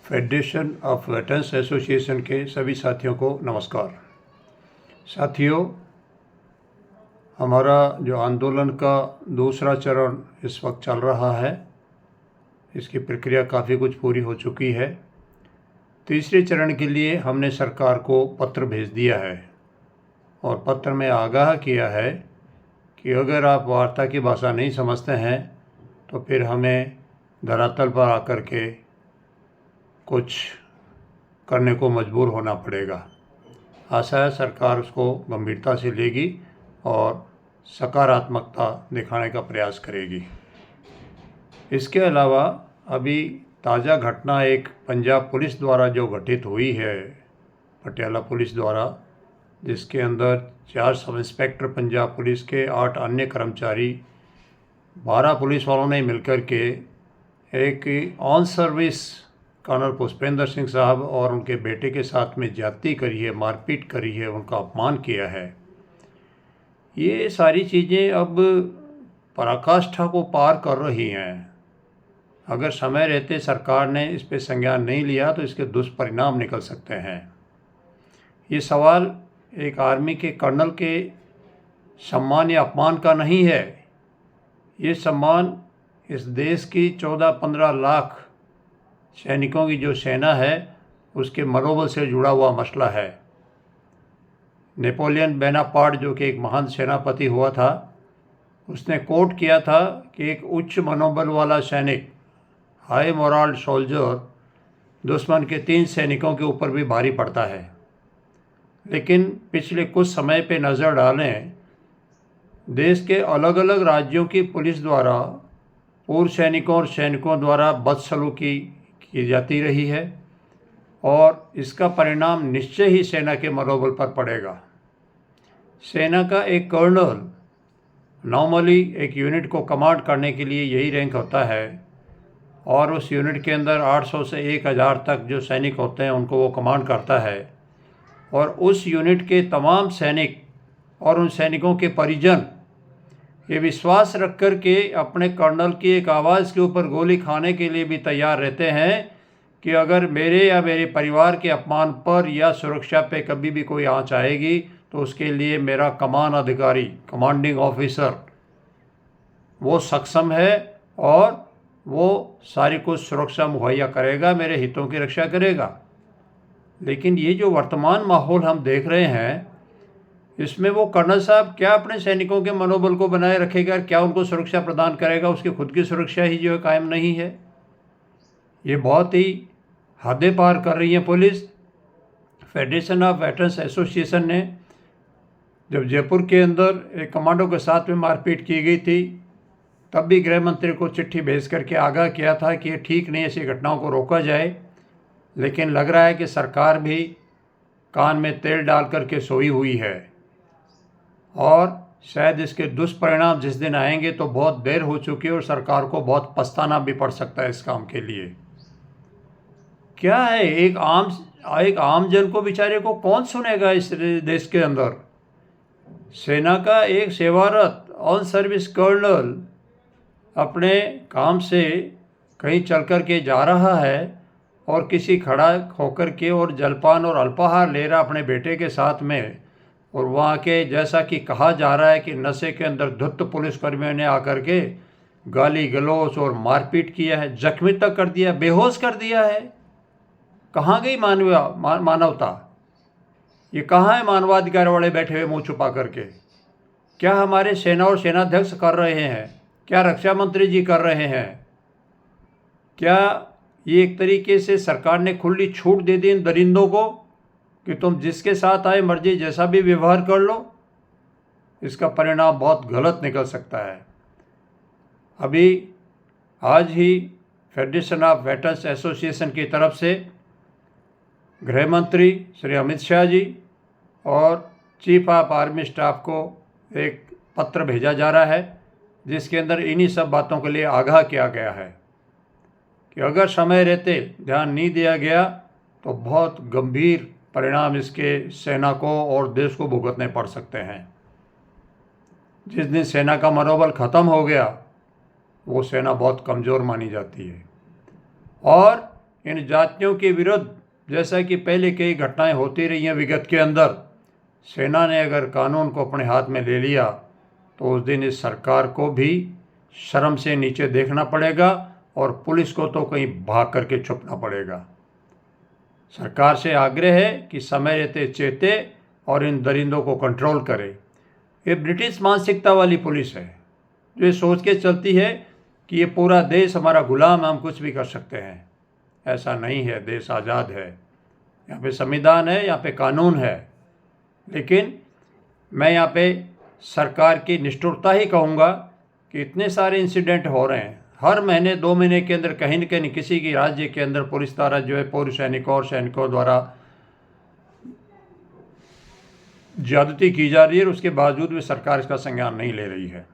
Federation of veterans association के सभी साथियों को नमस्कार। साथियों, हमारा जो आंदोलन का दूसरा चरण इस वक्त चल रहा है, इसकी प्रक्रिया काफ़ी कुछ पूरी हो चुकी है। तीसरे चरण के लिए हमने सरकार को पत्र भेज दिया है और पत्र में आगाह किया है कि अगर आप वार्ता की भाषा नहीं समझते हैं तो फिर हमें धरातल पर आकर के कुछ करने को मजबूर होना पड़ेगा। आशा है सरकार उसको गंभीरता से लेगी और सकारात्मकता दिखाने का प्रयास करेगी। इसके अलावा अभी ताज़ा घटना एक पंजाब पुलिस द्वारा जो घटित हुई है, पटियाला पुलिस द्वारा, जिसके अंदर 4 सब इंस्पेक्टर पंजाब पुलिस के 8 अन्य कर्मचारी 12 पुलिस वालों ने मिलकर के एक on service colonel Pushpendra Singh साहब और उनके बेटे के साथ में ज्यादती करी है, मारपीट करी है, उनका अपमान किया है। ये सारी चीज़ें अब पराकाष्ठा को पार कर रही हैं। अगर समय रहते सरकार ने इस पर संज्ञान नहीं लिया तो इसके दुष्परिणाम निकल सकते हैं। ये सवाल एक आर्मी के कर्नल के सम्मान या अपमान का नहीं है। ये सम्मान इस देश की 14-15 लाख सैनिकों की जो सेना है उसके मनोबल से जुड़ा हुआ मसला है। नेपोलियन बोनापार्ट, जो कि एक महान सेनापति हुआ था, उसने कोट किया था कि एक उच्च मनोबल वाला सैनिक, हाई मोरल सोल्जर, दुश्मन के 3 सैनिकों के ऊपर भी भारी पड़ता है। लेकिन पिछले कुछ समय पे नज़र डालें, देश के अलग अलग राज्यों की पुलिस द्वारा पूर्व सैनिकों और सैनिकों द्वारा बदसलूकी की जाती रही है और इसका परिणाम निश्चय ही सेना के मनोबल पर पड़ेगा। सेना का एक कर्नल नॉर्मली एक यूनिट को कमांड करने के लिए यही रैंक होता है और उस यूनिट के अंदर 800 से 1000 तक जो सैनिक होते हैं उनको वो कमांड करता है और उस यूनिट के तमाम सैनिक और उन सैनिकों के परिजन ये विश्वास रख कर के अपने कर्नल की एक आवाज़ के ऊपर गोली खाने के लिए भी तैयार रहते हैं कि अगर मेरे या मेरे परिवार के अपमान पर या सुरक्षा पे कभी भी कोई आंच आएगी तो उसके लिए मेरा कमान अधिकारी, कमांडिंग ऑफिसर, वो सक्षम है और वो सारी कुछ सुरक्षा मुहैया करेगा, मेरे हितों की रक्षा करेगा। लेकिन ये जो वर्तमान माहौल हम देख रहे हैं, इसमें वो कर्नल साहब क्या अपने सैनिकों के मनोबल को बनाए रखेगा, क्या उनको सुरक्षा प्रदान करेगा? उसकी खुद की सुरक्षा ही जो है कायम नहीं है। ये बहुत ही हदें पार कर रही है police. Federation of veterans association ने जब जयपुर के अंदर एक कमांडो के साथ में मारपीट की गई थी, तब भी गृह मंत्री को चिट्ठी भेज करके आगाह किया था कि ये ठीक नहीं, ऐसी घटनाओं को रोका जाए। लेकिन लग रहा है कि सरकार भी कान में तेल डाल करके सोई हुई है और शायद इसके दुष्परिणाम जिस दिन आएंगे तो बहुत देर हो चुकी है और सरकार को बहुत पछताना भी पड़ सकता है इस काम के लिए। क्या है, एक आम जन को, बेचारे को कौन सुनेगा इस देश के अंदर? सेना का एक सेवारत ऑन सर्विस कर्नल अपने काम से कहीं चल कर के जा रहा है और किसी खड़ा होकर के और जलपान और अल्पाहार ले रहा अपने बेटे के साथ में, और वहाँ के जैसा कि कहा जा रहा है कि नशे के अंदर धुत पुलिसकर्मियों ने आकर के गाली गलौज और मारपीट किया है, जख्मी तक कर दिया, बेहोश कर दिया है। कहाँ गई मानवता? ये कहाँ है मानवाधिकार वाले बैठे हुए मुंह छुपा करके? क्या हमारे सेना और सेनाध्यक्ष कर रहे हैं? क्या रक्षा मंत्री जी कर रहे हैं? क्या ये एक तरीके से सरकार ने खुली छूट दे दी इन दरिंदों को कि तुम जिसके साथ आए मर्जी जैसा भी व्यवहार कर लो? इसका परिणाम बहुत गलत निकल सकता है। अभी आज ही फेडरेशन ऑफ वेटरन्स एसोसिएशन की तरफ से गृह मंत्री श्री अमित शाह जी और चीफ ऑफ आर्मी स्टाफ को एक पत्र भेजा जा रहा है जिसके अंदर इन्हीं सब बातों के लिए आगाह किया गया है कि अगर समय रहते ध्यान नहीं दिया गया तो बहुत गंभीर परिणाम इसके सेना को और देश को भुगतने पड़ सकते हैं। जिस दिन सेना का मनोबल ख़त्म हो गया वो सेना बहुत कमज़ोर मानी जाती है और इन जातियों के विरुद्ध, जैसा कि पहले कई घटनाएं होती रही हैं विगत के अंदर, सेना ने अगर कानून को अपने हाथ में ले लिया तो उस दिन इस सरकार को भी शर्म से नीचे देखना पड़ेगा और पुलिस को तो कहीं भाग करके छुपना पड़ेगा। सरकार से आग्रह है कि समय रहते चेते और इन दरिंदों को कंट्रोल करे। ये ब्रिटिश मानसिकता वाली पुलिस है जो ये सोच के चलती है कि ये पूरा देश हमारा गुलाम है, हम कुछ भी कर सकते हैं। ऐसा नहीं है, देश आज़ाद है, यहाँ पे संविधान है, यहाँ पे कानून है। लेकिन मैं यहाँ पे सरकार की निष्ठुरता ही कहूँगा कि इतने सारे इंसिडेंट हो रहे हैं, हर महीने 2 महीने के अंदर कहीं न कहीं किसी की राज्य के अंदर पुलिस द्वारा जो है पूर्व सैनिकों और सैनिकों द्वारा ज्यादती की जा रही है और उसके बावजूद भी सरकार इसका संज्ञान नहीं ले रही है।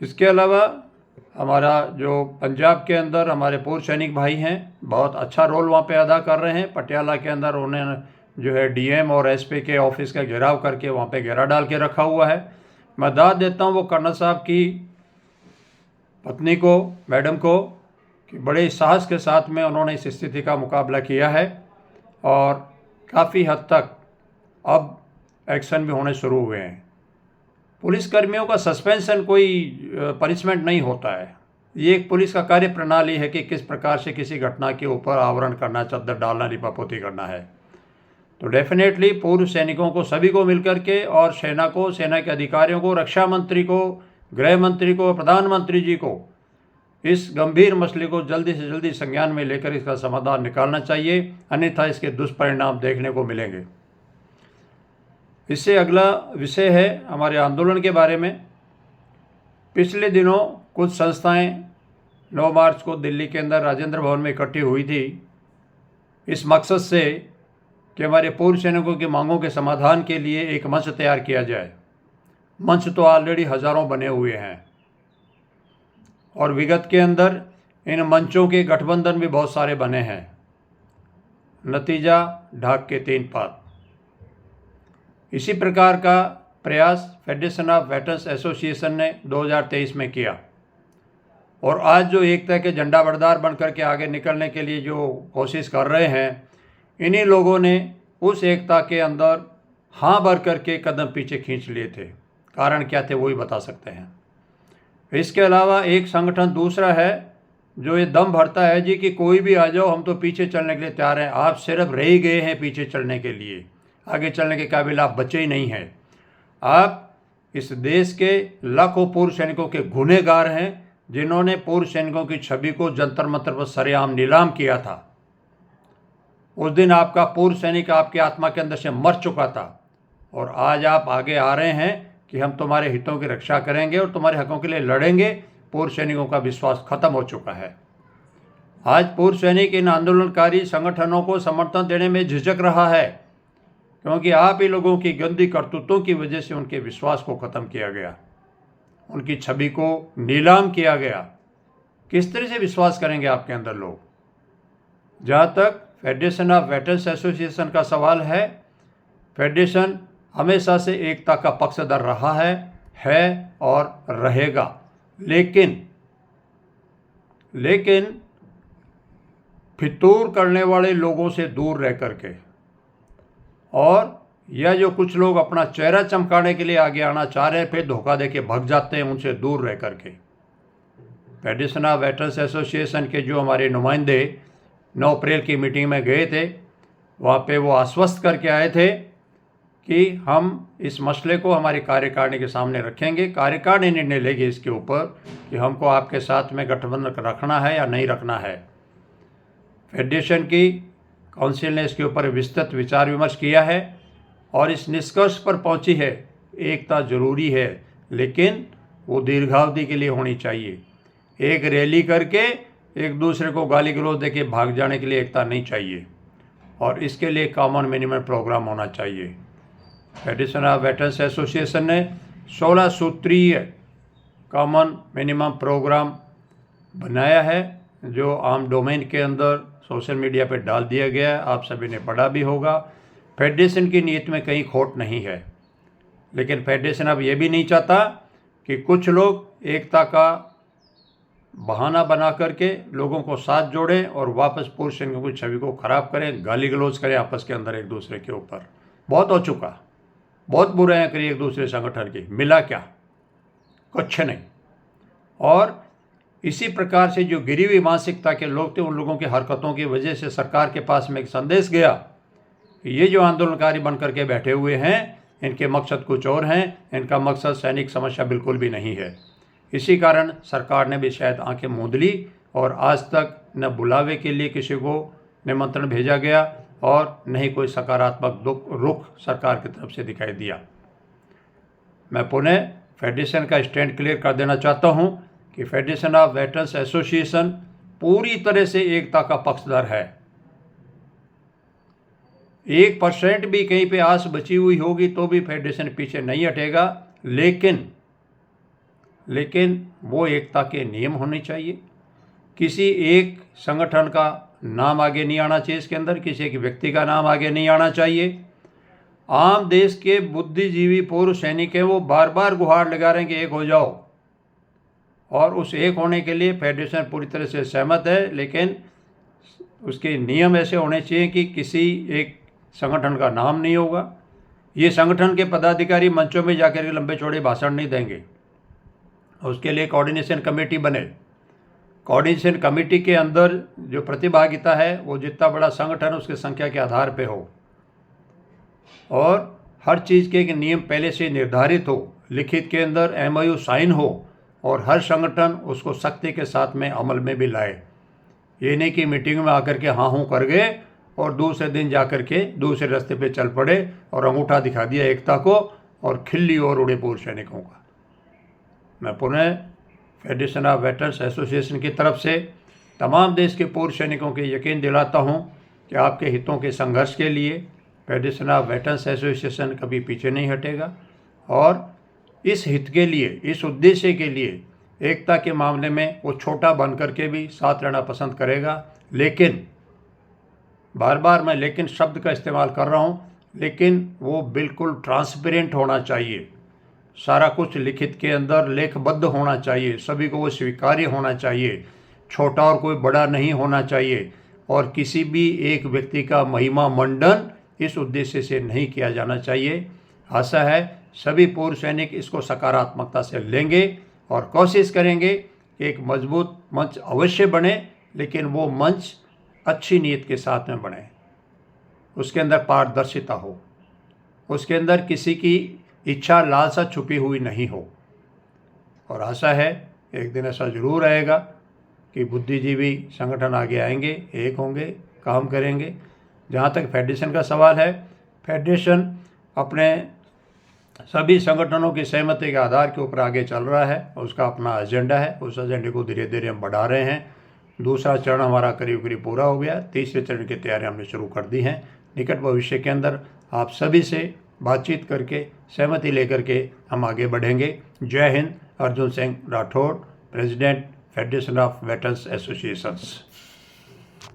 इसके अलावा हमारा जो पंजाब के अंदर हमारे पूर्व सैनिक भाई हैं, बहुत अच्छा रोल वहाँ पे अदा कर रहे हैं। पटियाला के अंदर उन्होंने जो है डीएम और एसपी के ऑफिस का घेराव करके वहाँ पे घेरा डाल के रखा हुआ है। मैं दाद देता हूँ वो कर्नल साहब की पत्नी को, मैडम को, कि बड़े साहस के साथ में उन्होंने इस स्थिति का मुकाबला किया है और काफ़ी हद तक अब एक्शन भी होने शुरू हुए हैं। पुलिसकर्मियों का सस्पेंशन कोई पनिशमेंट नहीं होता है, ये एक पुलिस का कार्य प्रणाली है कि किस प्रकार से किसी घटना के ऊपर आवरण करना, चद्दर डालना, लिपापोती करना है। तो डेफिनेटली पूर्व सैनिकों को सभी को मिलकर के और सेना को, सेना के अधिकारियों को, रक्षा मंत्री को, गृह मंत्री को, प्रधानमंत्री जी को इस गंभीर मसले को जल्दी से जल्दी संज्ञान में लेकर इसका समाधान निकालना चाहिए, अन्यथा इसके दुष्परिणाम देखने को मिलेंगे। इससे अगला विषय है हमारे आंदोलन के बारे में। पिछले दिनों कुछ संस्थाएं 9 मार्च को दिल्ली के अंदर राजेंद्र भवन में इकट्ठी हुई थी इस मकसद से कि हमारे पूर्व सैनिकों की मांगों के समाधान के लिए एक मंच तैयार किया जाए। मंच तो ऑलरेडी हज़ारों बने हुए हैं और विगत के अंदर इन मंचों के गठबंधन भी बहुत सारे बने हैं। नतीजा ढाक के 3 पात। इसी प्रकार का प्रयास फेडरेशन ऑफ वेटरन्स एसोसिएशन ने 2023 में किया और आज जो एकता के झंडा बरदार बनकर के आगे निकलने के लिए जो कोशिश कर रहे हैं, इन्हीं लोगों ने उस एकता के अंदर हाँ भर करके कदम पीछे खींच लिए थे। कारण क्या थे वो ही बता सकते हैं। इसके अलावा एक संगठन दूसरा है जो ये दम भरता है जी कि कोई भी आ जाओ, हम तो पीछे चलने के लिए तैयार हैं। आप सिर्फ रह ही गए हैं पीछे चलने के लिए, आगे चलने के काबिल आप बचे ही नहीं हैं। आप इस देश के लाखों पूर्व सैनिकों के गुनहगार हैं जिन्होंने पूर्व सैनिकों की छवि को जंतर मंतर पर सरेआम नीलाम किया था। उस दिन आपका पूर्व सैनिक आपकी आत्मा के अंदर से मर चुका था और आज आप आगे आ रहे हैं कि हम तुम्हारे हितों की रक्षा करेंगे और तुम्हारे हकों के लिए लड़ेंगे। पूर्व सैनिकों का विश्वास खत्म हो चुका है। आज पूर्व सैनिक इन आंदोलनकारी संगठनों को समर्थन देने में झिझक रहा है क्योंकि आप ही लोगों की गंदी करतूतों की वजह से उनके विश्वास को ख़त्म किया गया, उनकी छवि को नीलाम किया गया। किस तरह से विश्वास करेंगे आपके अंदर लोग? जहाँ तक फेडरेशन ऑफ वेटरन्स एसोसिएशन का सवाल है, फेडरेशन हमेशा से एकता का पक्षधर रहा है और रहेगा। लेकिन फितूर करने वाले लोगों से दूर रह करके और यह जो कुछ लोग अपना चेहरा चमकाने के लिए आगे आना चाह रहे हैं फिर धोखा दे के भग जाते हैं, उनसे दूर रह करके। फेडरेशन ऑफ वेटरन्स एसोसिएशन के जो हमारे नुमाइंदे 9 अप्रैल की मीटिंग में गए थे, वहाँ पे वो आश्वस्त करके आए थे कि हम इस मसले को हमारी कार्यकारिणी के सामने रखेंगे। कार्यकारिणी निर्णय लेगी इसके ऊपर कि हमको आपके साथ में गठबंधन रखना है या नहीं रखना है। फेडरेशन की काउंसिल ने इसके ऊपर विस्तृत विचार विमर्श किया है और इस निष्कर्ष पर पहुंची है एकता जरूरी है, लेकिन वो दीर्घावधि के लिए होनी चाहिए। एक रैली करके एक दूसरे को गाली गलौज दे के भाग जाने के लिए एकता नहीं चाहिए और इसके लिए कॉमन मिनिमम प्रोग्राम होना चाहिए। फेडरेशन ऑफ वेटरन्स एसोसिएशन ने 16 सूत्रीय कॉमन मिनिमम प्रोग्राम बनाया है जो आम डोमेन के अंदर सोशल मीडिया पर डाल दिया गया है, आप सभी ने पढ़ा भी होगा। फेडरेशन की नीयत में कहीं खोट नहीं है, लेकिन फेडरेशन अब ये भी नहीं चाहता कि कुछ लोग एकता का बहाना बना करके लोगों को साथ जोड़ें और वापस पूर्व सैनिकों की छवि को खराब करें, गाली गलौज करें आपस के अंदर एक दूसरे के ऊपर। बहुत हो चुका, बहुत बुराइयाँ करी एक दूसरे संगठन की, मिला क्या? कुछ नहीं। और इसी प्रकार से जो गिरी हुई मानसिकता के लोग थे, उन लोगों की हरकतों की वजह से सरकार के पास में एक संदेश गया कि ये जो आंदोलनकारी बन करके बैठे हुए हैं, इनके मकसद कुछ और हैं, इनका मकसद सैनिक समस्या बिल्कुल भी नहीं है। इसी कारण सरकार ने भी शायद आंखें मूंद ली और आज तक न बुलावे के लिए किसी को निमंत्रण भेजा गया और न ही कोई सकारात्मक रुख सरकार की तरफ से दिखाई दिया। मैं पुनः फेडरेशन का स्टैंड क्लियर कर देना चाहता हूं कि फेडरेशन ऑफ वेटरन्स एसोसिएशन पूरी तरह से एकता का पक्षधर है। 1% भी कहीं पे आस बची हुई होगी तो भी फेडरेशन पीछे नहीं हटेगा, लेकिन वो एकता के नियम होने चाहिए। किसी एक संगठन का नाम आगे नहीं आना चाहिए इसके अंदर, किसी एक व्यक्ति का नाम आगे नहीं आना चाहिए। आम देश के बुद्धिजीवी पूर्व सैनिक हैं, वो बार बार गुहार लगा रहे हैं कि एक हो जाओ, और उस एक होने के लिए फेडरेशन पूरी तरह से सहमत है, लेकिन उसके नियम ऐसे होने चाहिए कि किसी एक संगठन का नाम नहीं होगा। ये संगठन के पदाधिकारी मंचों में जाकर के लंबे चौड़े भाषण नहीं देंगे, उसके लिए कोऑर्डिनेशन कमेटी बने। कोऑर्डिनेशन कमेटी के अंदर जो प्रतिभागिता है वो जितना बड़ा संगठन उसकी संख्या के आधार पे हो, और हर चीज़ के एक नियम पहले से निर्धारित हो, लिखित के अंदर MOU साइन हो, और हर संगठन उसको सख्ती के साथ में अमल में भी लाए। ये नहीं कि मीटिंग में आकर के हाँ हूँ कर गए और दूसरे दिन जाकर के दूसरे रास्ते पे चल पड़े और अंगूठा दिखा दिया एकता को और खिल्ली और उड़े पूर्व सैनिकों का। मैं पुनः फेडरेशन ऑफ वेटरन्स एसोसिएशन की तरफ से तमाम देश के पूर्व सैनिकों के यकीन दिलाता हूँ कि आपके हितों के संघर्ष के लिए फेडरेशन ऑफ वेटरन्स एसोसिएशन कभी पीछे नहीं हटेगा, और इस हित के लिए, इस उद्देश्य के लिए एकता के मामले में वो छोटा बन करके भी साथ रहना पसंद करेगा। लेकिन बार बार मैं लेकिन शब्द का इस्तेमाल कर रहा हूँ, लेकिन वो बिल्कुल ट्रांसपेरेंट होना चाहिए, सारा कुछ लिखित के अंदर लेखबद्ध होना चाहिए, सभी को वो स्वीकार्य होना चाहिए, छोटा और कोई बड़ा नहीं होना चाहिए, और किसी भी एक व्यक्ति का महिमा मंडन इस उद्देश्य से नहीं किया जाना चाहिए। आशा है सभी पूर्व सैनिक इसको सकारात्मकता से लेंगे और कोशिश करेंगे कि एक मजबूत मंच अवश्य बने, लेकिन वो मंच अच्छी नीयत के साथ में बने, उसके अंदर पारदर्शिता हो, उसके अंदर किसी की इच्छा लालसा छुपी हुई नहीं हो। और आशा है एक दिन ऐसा ज़रूर आएगा कि बुद्धिजीवी संगठन आगे आएंगे, एक होंगे, काम करेंगे। जहाँ तक फेडरेशन का सवाल है, फेडरेशन अपने सभी संगठनों की सहमति के आधार के ऊपर आगे चल रहा है, उसका अपना एजेंडा है, उस एजेंडे को धीरे धीरे हम बढ़ा रहे हैं। दूसरा चरण हमारा करीब करीब पूरा हो गया, तीसरे चरण की तैयारी हमने शुरू कर दी है। निकट भविष्य के अंदर आप सभी से बातचीत करके सहमति लेकर के हम आगे बढ़ेंगे। जय Hind. Arjun Singh Rathore, president federation of veterans associations.